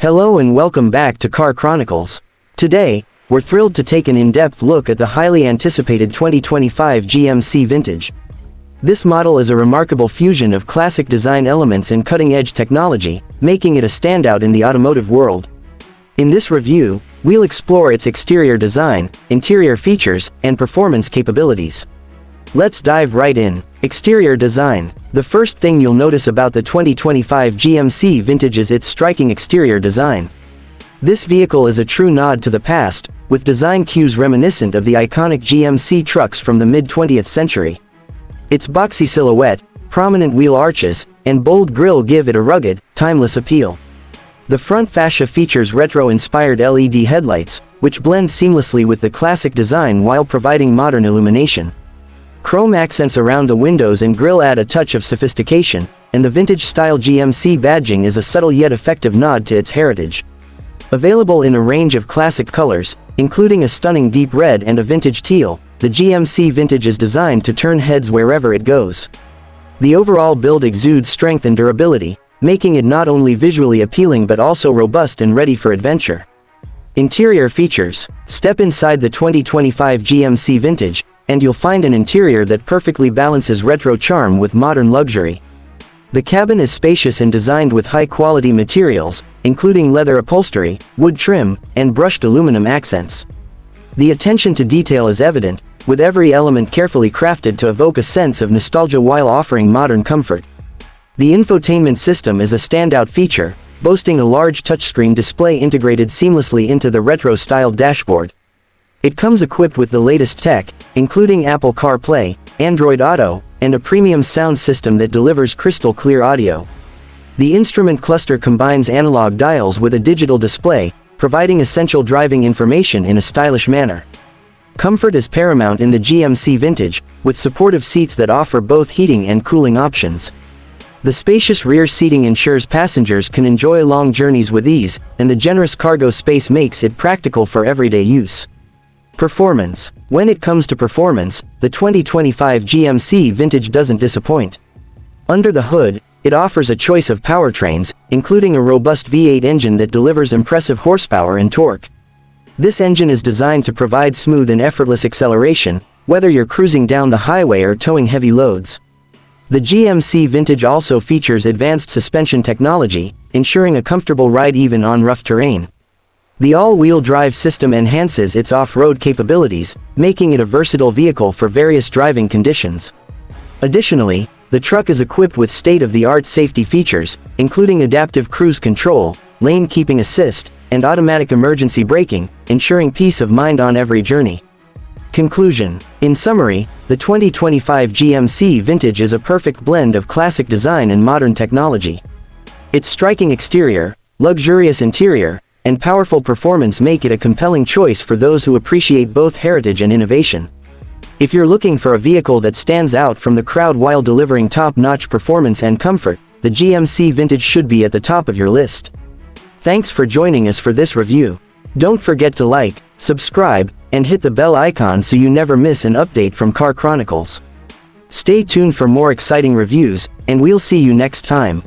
Hello and welcome back to Car Chronicles. Today, we're thrilled to take an in-depth look at the highly anticipated 2025 GMC Vintage. This model is a remarkable fusion of classic design elements and cutting-edge technology, making it a standout in the automotive world. In this review, we'll explore its exterior design, interior features, and performance capabilities. Let's dive right in. Exterior design. The first thing you'll notice about the 2025 GMC Vintage is its striking exterior design. This vehicle is a true nod to the past, with design cues reminiscent of the iconic GMC trucks from the mid-20th century. Its boxy silhouette, prominent wheel arches, and bold grille give it a rugged, timeless appeal. The front fascia features retro-inspired LED headlights, which blend seamlessly with the classic design while providing modern illumination. Chrome accents around the windows and grille add a touch of sophistication, and the vintage-style GMC badging is a subtle yet effective nod to its heritage. Available in a range of classic colors, including a stunning deep red and a vintage teal, the GMC Vintage is designed to turn heads wherever it goes. The overall build exudes strength and durability, making it not only visually appealing but also robust and ready for adventure. Interior features. Step inside the 2025 GMC Vintage, and you'll find an interior that perfectly balances retro charm with modern luxury. The cabin is spacious and designed with high-quality materials, including leather upholstery, wood trim, and brushed aluminum accents. The attention to detail is evident, with every element carefully crafted to evoke a sense of nostalgia while offering modern comfort. The infotainment system is a standout feature, boasting a large touchscreen display integrated seamlessly into the retro-styled dashboard. It comes equipped with the latest tech, including Apple CarPlay, Android Auto, and a premium sound system that delivers crystal-clear audio. The instrument cluster combines analog dials with a digital display, providing essential driving information in a stylish manner. Comfort is paramount in the GMC Vintage, with supportive seats that offer both heating and cooling options. The spacious rear seating ensures passengers can enjoy long journeys with ease, and the generous cargo space makes it practical for everyday use. Performance. When it comes to performance, the 2025 GMC Vintage doesn't disappoint. Under the hood, it offers a choice of powertrains, including a robust V8 engine that delivers impressive horsepower and torque. This engine is designed to provide smooth and effortless acceleration, whether you're cruising down the highway or towing heavy loads. The GMC Vintage also features advanced suspension technology, ensuring a comfortable ride even on rough terrain. The all-wheel drive system enhances its off-road capabilities, making it a versatile vehicle for various driving conditions. Additionally, the truck is equipped with state-of-the-art safety features, including adaptive cruise control, lane keeping assist, and automatic emergency braking, ensuring peace of mind on every journey. Conclusion. In summary, the 2025 GMC Vintage is a perfect blend of classic design and modern technology. Its striking exterior, luxurious interior, and powerful performance make it a compelling choice for those who appreciate both heritage and innovation. If you're looking for a vehicle that stands out from the crowd while delivering top-notch performance and comfort, the GMC Vintage should be at the top of your list. Thanks for joining us for this review. Don't forget to like, subscribe, and hit the bell icon so you never miss an update from Car Chronicles. Stay tuned for more exciting reviews, and we'll see you next time.